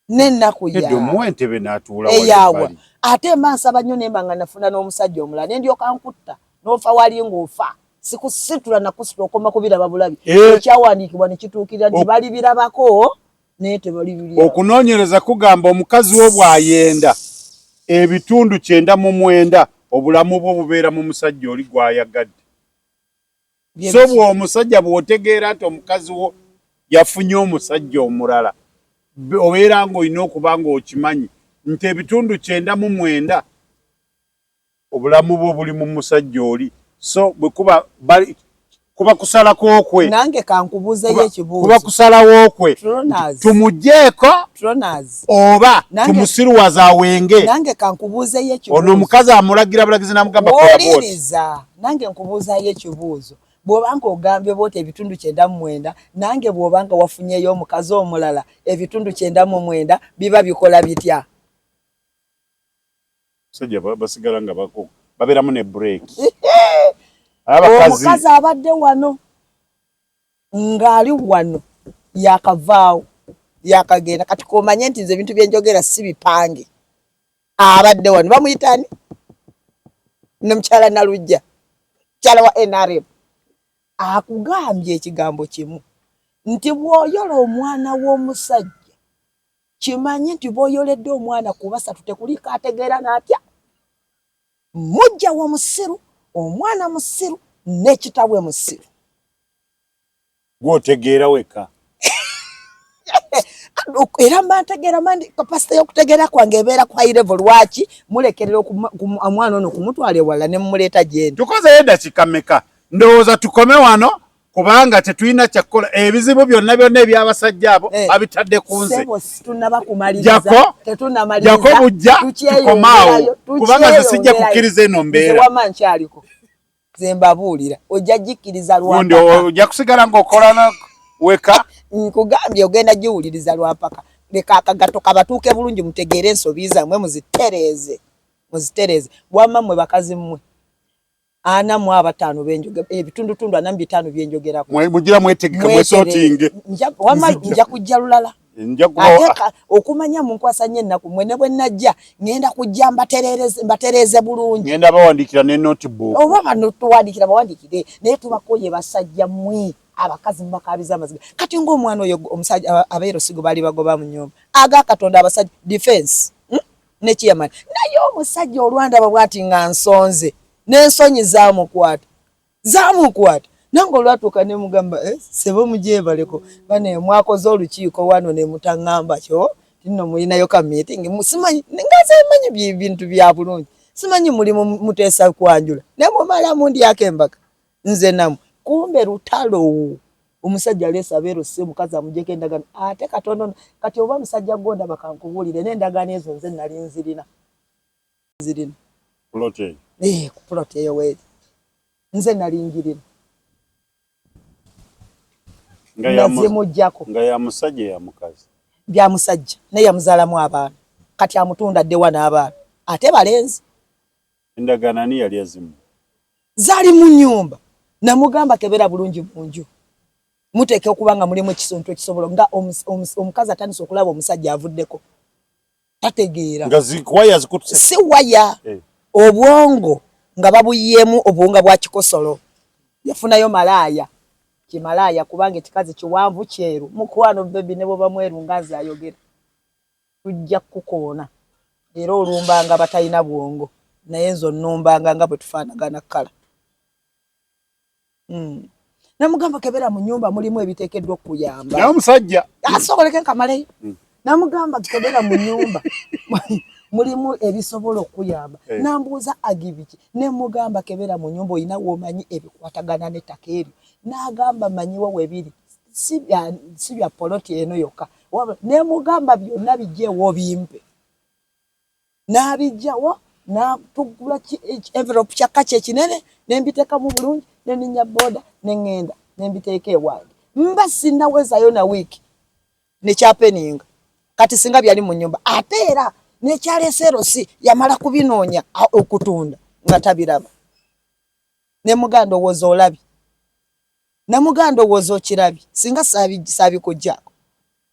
n'ennaku yawe muwentebe n'atuula eyawa ate maansaba nnyo nemba nga nafuna n'omusajja omulala ne ndyoka nkutta n'ofa wali ng'ofa sikusitula nakusitula okoma kubiraba bulabi ekyawandiikibwa ne kituukirira nti bali birabako naye tebali birya. Okunoonyereza kugamba omukazi wo bw'ayenda ebitundu 99 obulamu bwo bubeera mu musajja oli gw'ayagadde. So bw'omusajja bw'otegeera nti omukazi wo yafunye omusajja omulala obeera ng'olina okuba ng'okimanyi nti ebitundu 99 obulamu bwo buli mu musajja oli. So bwe kuba kusala kwokwe nange kankubuuzeyo ekibuuzo kuba kusalawo okwe tumugyeko oba tumusiruwaze awenge nange kankubuuzeyo ekibuuzo ono omukazi amulagira bulagizi namugamba oliriza nange nkubuuzayo ekibuuzo bw'obanga ogambye booti ebitundu 99 nange bw'obanga wafunyeyo omukazi omulala ebitundu 99 biba bikola bitya sajja basigala nga bako babeeramu ne break. Omukazi abadde wano ng'ali wano yakavaawo yakagenda kati komanye nti nze ebintu byenjogera si bipange abadde wano bamuyitani nomukyala Nalujja mukyala wa NRM akugambye ekigambo kimu nti bw'oyola omwana w'omusajja kimanye nti bw'oyoledde omwana ku basatu tekuliko ategeera n'atya mujja w'omusiru omwana musiru n'ekitabwe musiru gw'otegeera weka era mbantegeera mandi kapasite y'okutegeera kwange ebeera ku high level lwaki mulekerera omwana ono kumutwala ewala ne mumuleeta gyendi tukozeyo eddakiika mmeka ndowooza tukome wano kubanga tetulina kyakukola ebizibu byonna eby'abasajja abo babitadde ku nze jako bujja tukomaawo kubanga nze sijja kukkiriza eno mbeera nze mbabuulira ojja gikkiriza lwapaka ojja kusigala ng'okola weka nkugambye ogenda giwuliriza lwapaka leka akagato kabatuuke bulungi mutegeere ensobi zammwe muzitereeze bwamma mmwe bakazi mmwe 45 benjogera ebitundutundu 45 byenjogerako mugira mwetegeka mwesootinge wamma nja kujja lulala okumanya munkwasa nnyo ennaku mwene bwe najja ngenda kujja mbatereeze bulungi ngenda bawandiikira ne notebook oba bano tuwandiikira bawandiikire naye tubakoye basajja mmwe abakazi mubakabiza amaziga kati ng'omwana oyo omusajja abeerosigo baali bagoba mu nnyumba agakatonda abasajja defense nekiyamani naye omusajja olwandaba bwati nga nsonze n'ensonyi zaamukwata nange olwatuuka ne mugamba sebo mujebaleko bane mwakoze olukiiko wano ne mutaŋŋamba kyo tino mulinayo ka meeting musimanyi ngaze manyi bintu bya bulungi simanyi mulimu mutesa kwanjula nemo mala mundi akembaka nze namu kumbe lutalo omusajja lesa bero se mukaza mujeke endagano ate katono kati oba musajja gonda bakankubulire n'endagano ezo nze nali nzirina plote plote yewe nze nali njirina nga ya musajja ya mukazi bya musajja ne ya muzalamu abaana kati amutunda ddewa n'abaana ate balenzi endagana ni yali azimu zali mu nyumba namugamba kebera bulungi munju muteke okubanga mulimu ekisonto ekisobolo nga omukazi atandise okulaba omusajja avuddeko tategeera nga zikwaya zikutuse si waya obwongo nga babuyemu obuwunga bwa kikosolo yafunayo malaaya kimalaaya kubanga ekikazi kiwanvu kyeru mukwano bebi ne boba mweru ngazi ayogera tujja kukoona era olumbanga batalina bwongo naye nzo nnumbanga nga bwe tufaanagana kala namugamba kebera mu nyumba mulimu ebiteekeddwa okuyamba naye omusajja asoboleke nkamaleyo namugamba kebera mu nyumba mulimu ebisobola okuyamba nambuuza agibiki nemugamba kebera mu nyumba olina womanyi ebikwatagana n'ettaka eryo n'agamba manyiwo webiri si bya poloti eno yokka nemugamba byonna bijjeewo bimpe n'abijjawo natugula envelope kyakka kyekinene nembiteeka mu bulungi neninya boda neŋŋenda nembiteeka ewange mba sinnawezayo na wiiki nekyapeninga kati singa byali mu nyumba ate era nekyaleese erosi yamala kubinoonya okutunda nga tabiraba nemuganda owooza olabi namuganda owooza okirabi singa saabikujjaako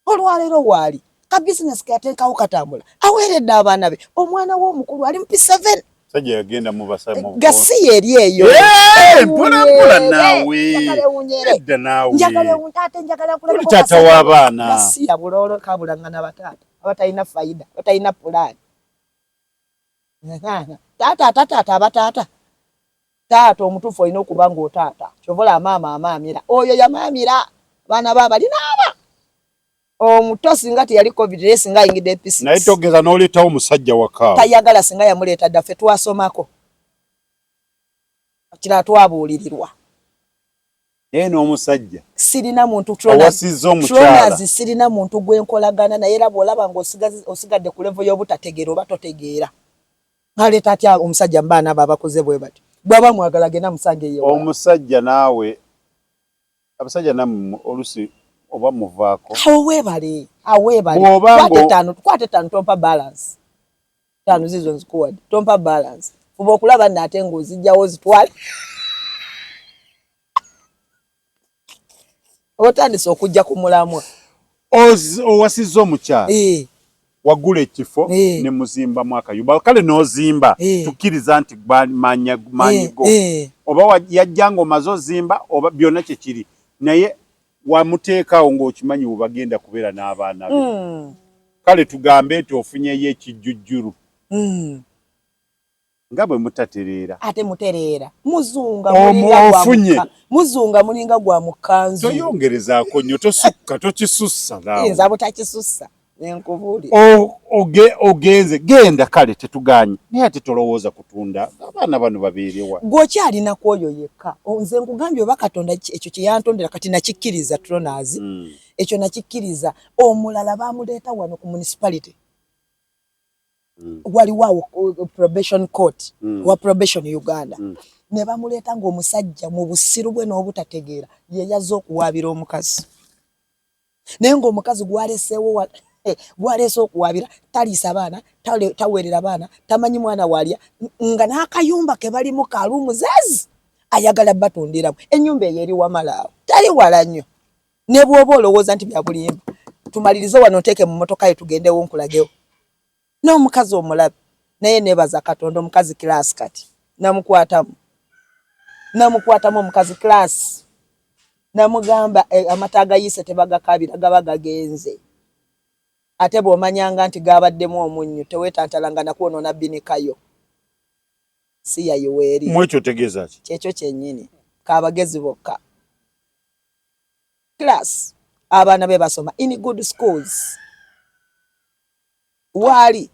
olwaleero waali ka bizinesi keyateekawo katambula aweeredde abaana be omwana w'omukulu ali mpi 7 sajja yagenda mu basamu gasi eri eyo mpola naawe edda naawe njagala kulabako taata w'abaana gasi ya buloolo kabulangana bataata abatalina fayida batalina pulaani taata abataata taata omutuufu olina okuba ng'otaata kyovola amaamira oyo yamaamira baana babalinaaba omuto singa teyali covid naye singa ayingidde episi naye togeza n'oleetawo omusajja wakaawo tayagala singa yamuleeta ddaffe twasomako kira twabuulirirwa naye n'omusajja sirina muntu awasizza omukyala sirina muntu gwenkolagana naye era bw'olaba ng'osigadde ku levo y'obutategeera oba totegeera aleeta atya omusajja mbaana abo abakoze bwe batyo bw'aba mwagala genda musange eyo omusajja naawe abasajja nammwe olusi oba muvaako aweebale kwate ttaano tompa balance ttaano zizo nzikuwadde tompa balance fuba okulaba nate ng'ozijjawo zitwale otandise okujja ku mulamwa owasizza omukyala wagula ekifo ne muzimbamu akayumba kale n'ozimba tukkiriza nti maanyigo oba yajjanga omaze ozimba oba byonna kyekiri naye wamuteekaawo ng'okimanyi bwebagenda kubeera n'abaana be kale tugambe nti ofunyeyo ekijjujjuru nga bwe mutatereera ate mutereera muzunga mulinga gwa mukanzu toyongerezaako nnyo tosukka tokisussa naawe nza butakisussa nenkubuulira ogenze genda kale tetuganye naye ate tolowooza kutunda abaana bano babeerewa gwokyalina kwoyo yekka nze nkugambye oba katonda ekyo kyeyantondera kati nakikkiriza tronazi ekyo nakikkiriza omulala bamuleeta wano ku municipality waliwo probation court wa probation Uganda ne bamuleeta ng'omusajja mu busiru bwe n'obutategeera ye yazze okuwaabira omukazi naye ng'omukazi gwaleseewo gwaleese okuwaabira taliisa baana taweerera baana tamanyi mwana walya nga n'akayumba ke balimu kalumuzazi ayagala batundiramu ennyumba eyo eri wamalaawo tali wala nnyo ne bw'oba olowooza nti byabulimba tumalirize wano nteeke mu mmotoka ye tugendewo nkulagewo n'omukazi omulabe naye nebaza Katonda omukazi kirasi kati namukwatamu omukazi kirasi namugamba amata agayise tebagakabira gaba gagenze ate bw'omanyanga nti gabaddemu omunnyo teweetantalanga nakwonoona binikayo si yayiweeri mwekyo otegeeza ki kyekyo kyennyini kaabagezi bokka class abaana be basoma in good schools wali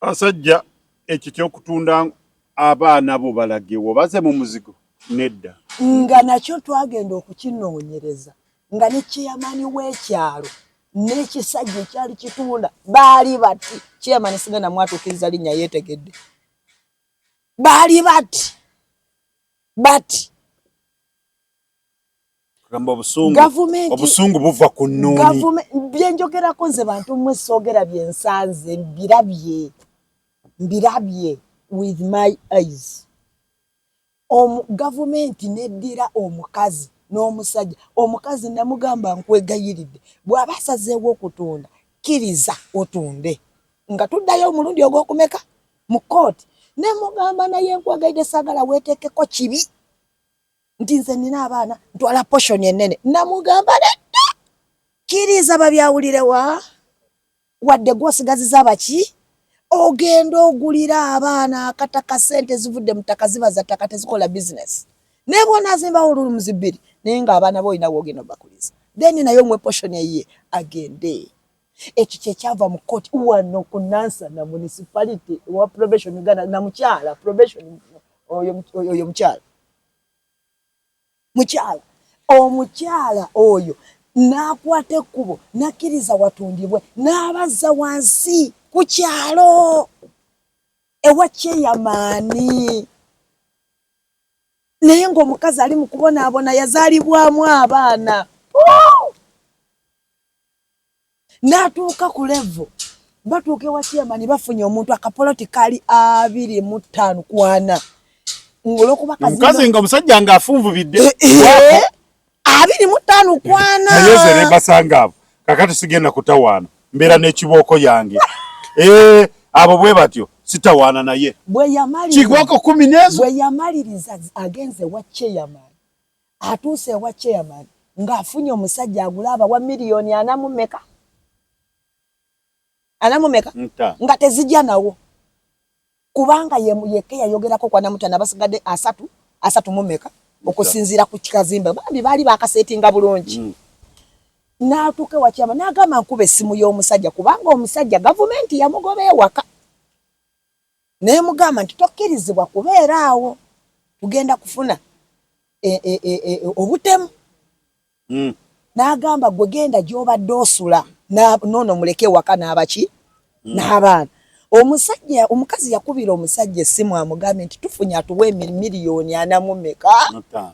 asajja ekyo ky'okutunda abaana bo balagewo baze mu muzigo nedda nga nakyo twagenda okukinoonyereza nga ne chairman w'ekyalo n'ekisajja ekyali kitunda baali bati chairman sigana mwatuukiriza linnya yeetegedde baali bati gamba obusungu buva ku nnuuni byenjogerako nze bantu mmwe soogera byensanze mbirabye with my eyes. Gavumenti neddira omukazi n'omusajja omukazi namugamba nkwegayiridde bw'aba asazeewo okutunda kkiriza otunde nga tuddayo omulundi ogw'okumeka mu kooti ne mugamba naye nkwegayidde saagala weeteekeko kibi nti nze nina abaana ntwala poshoni ennene namugamba nedda kkiriza babyawulire wadde gw'osigaziza baki ogenda ogulira abaana akataka sente zivudde mu ttaka ziba za ttaka tezikola bizinesi ne bona azimbawo olulumuzi bbiri naye ng'abaana boolina woogenda obakuliza then naye omwe poshoni eyiye agende ekyo kyekyava mu kooti wano ku Nansana municipality wa probation Uganda na mukyala probation oyo omukyala oyo n'akwata ekkubo nakkiriza watundibwe n'abazza wansi ku kyalo ewa chairman naye ng'omukazi ali mu kubonaabona yazaalibwamu abaana n'atuuka ku level batuuka ewa chairman bafunye omuntu akapolitikali 25 ku 4 ng'olwokuba omukazi nga omusajja ng'afunvubidde 25 ku 4 naye ze ne basanga abo kakati sigenda kutawaana mbeera n'ekibooko yange abo bwe batyo sitawaana naye kigwako 10 n'ezo bwe yamaliriza agenze wa chairman atuuse wa chairman ng'afunye omusajja agula wa miliyoni anamumeka nga tezijja nawo kubanga yeke yayogerako kwa namutana basigadde asatu mumeka okusinziira ku kikazimba bambi baali bakasetinga bulungi n'atuuke wa chairman n'agamba nkuba essimu y'omusajja kubanga omusajja gavumenti yamugoba ewaka naye mugamba nti tokkirizibwa kubeera awo tugenda kufuna obutemu n'agamba gwe genda gy'obadde osula noono muleke ewaka n'abaki n'abaana omukazi yakubira omusajja essimu amugambe nti tufunye atuwe miliyoni anamumeka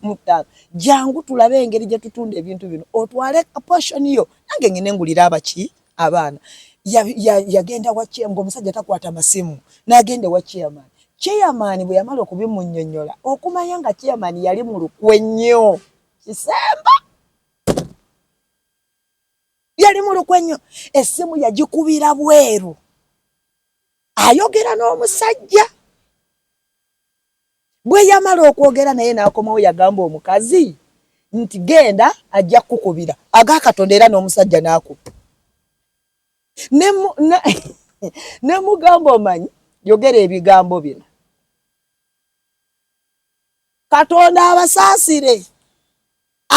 mutano jangu tulabe engeri gye tutunda ebintu bino otwale portion yo nange ngene ngulira abaki abaana yagenda wa chairman omusajja takwata masimu n'agenda wa chairman bwe yamala okubimunnyonnyola okumanya nga chairman yali mu lukwe nnyo kisemba yali mu lukwe nnyo essimu yagikubira bweru ayogera n'omusajja bwe yamala okwogera naye n'akomawo yagamba omukazi nti genda ajja kukubira agakatonda era n'omusajja n'akuba ne mugamba omanyi yogera ebigambo bino Katonda abasaasire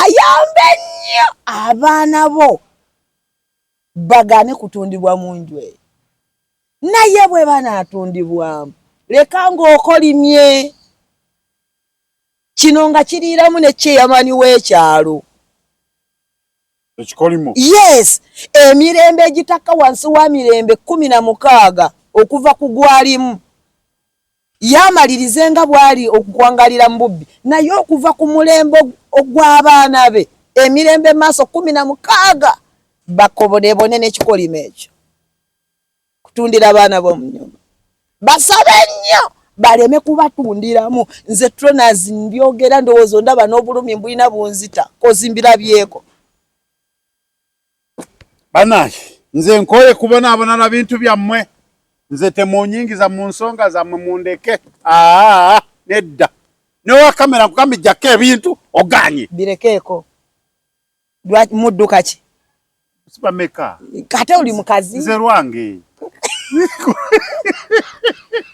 ayambe nnyo abaana bo bagane kutundibwa mu nju eyo naye bwe banaatundibwamu leka ng'okolimye kino nga kiriiramu ne chairman w'ekyalo ekikolimo yes emirembe egitaka wansi wa mirembe 16 okuva ku gwalimu yamalirize nga bwali okukwangalira mbubbi naye okuva ku mulembe ogw'abaana be emirembe maaso 16 bakobonebone n'ekikolimo ekyo kutundira abaana bo mu nyumba basabe nnyo baleme kubatundiramu nze tronas mbyogera ndowooza ndaba n'obulumi mbulina bunzita kozimbirabyeko banaye nze nkoye kubonaabona na bintu byammwe nze temunyingiza mu nsonga zammwe mundeke nedda newa kamera nkugambe jjako ebintu oganye birekeeko mudduka ki sibameka kate oli mukazi nze lwange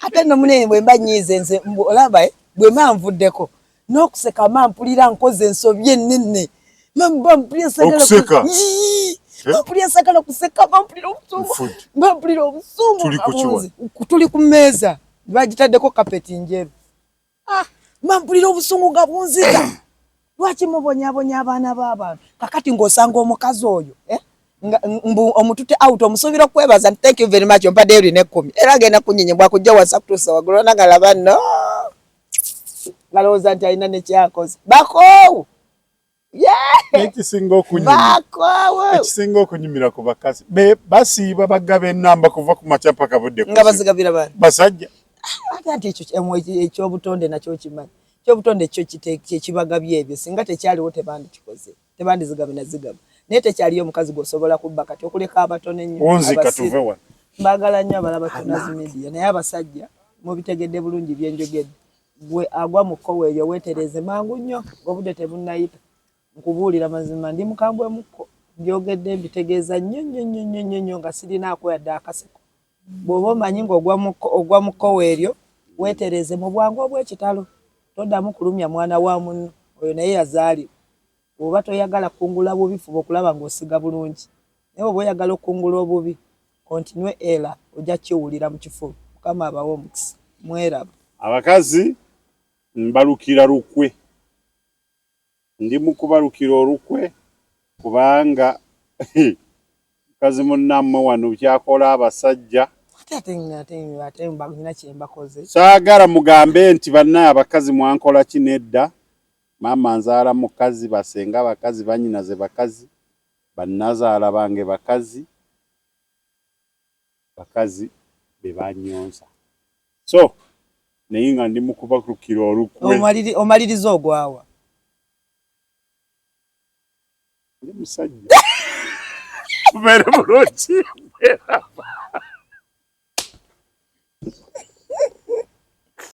ate nomunene bwe mba nyiize nze olaba bwe manvuddeko n'okuseka mampulira nkoze ensobi ennene okuseka Mpulira sakala kuseka mpulira obusungu. Mpulira obusungu. Tuli ku mmeeza. Bagitaddeko kapeti njeru. Mpulira obusungu nga bunzita. Lwaki mubonyabonya abaana b'abantu? Kakati ng'osanga omukazi oyo. Omutute out omusuubira okwebaza nti thank you very much ompadde eri n'ekkumi. Era agenda kunyenyebwa kujja wasa kutuusa waggulu nga laba nno. Galowooza nti alina nekyakoze. Bakoowu! Ekisinga okunyumira ku bakazi basiiba bagaba ennamba kuva ku makya paka budde nga bazigabira baana basajja. Ate ekyobutonde nakyo kimanyi. Ekyobutonde kyo kyekibagabye ebyo singa tekyaliwo tebandikikoze. Tebandizigabe nazigaba. Naye tekyaliyo omukazi gw'osobola kubba kati okuleka abatono ennyo. Onzika tuve wano. Baagala nnyo abalaba Tunazi Media naye abasajja mubitegedde bulungi byenjogedde. Gwe agwa mu kkowe eyo weetereze mangu nnyo obudde tebunnayita. Nkubuulira mazima ndi mukambwe mukko byogedde mbitegeeza nnyo nga sirinaako yadde akaseko. Bw'oba omanyi ng'ogwa mu kkowe eryo weetereze mu bwangu obw'ekitalo. Toddamu kulumya mwana wa munno oyo naye yazaalibwa. Bw'oba toyagala kungula bubi fuba okulaba ng'osiga bulungi. Naye bw'oba oyagala okungula obubi continue era ojja kiwulira mu kifuba. Mukama abawe omukisa. Mweraba. Abakazi mbalukira lukwe. Ndi mukubalukira olukwe kubanga mukazi munnammwe wano byakola abasajja. Ate mbagina kyembakoze. Saagala mugambe nti bannaye abakazi mwankola kinedda. Mama nzaala mukazi basenga abakazi banyinaze bakazi. Bannazaala bange bakazi. Bakazi be banyonsa. So naye nga ndi mukubalukira olukwe. Omaliriza ogwawa. Musajja. Very much.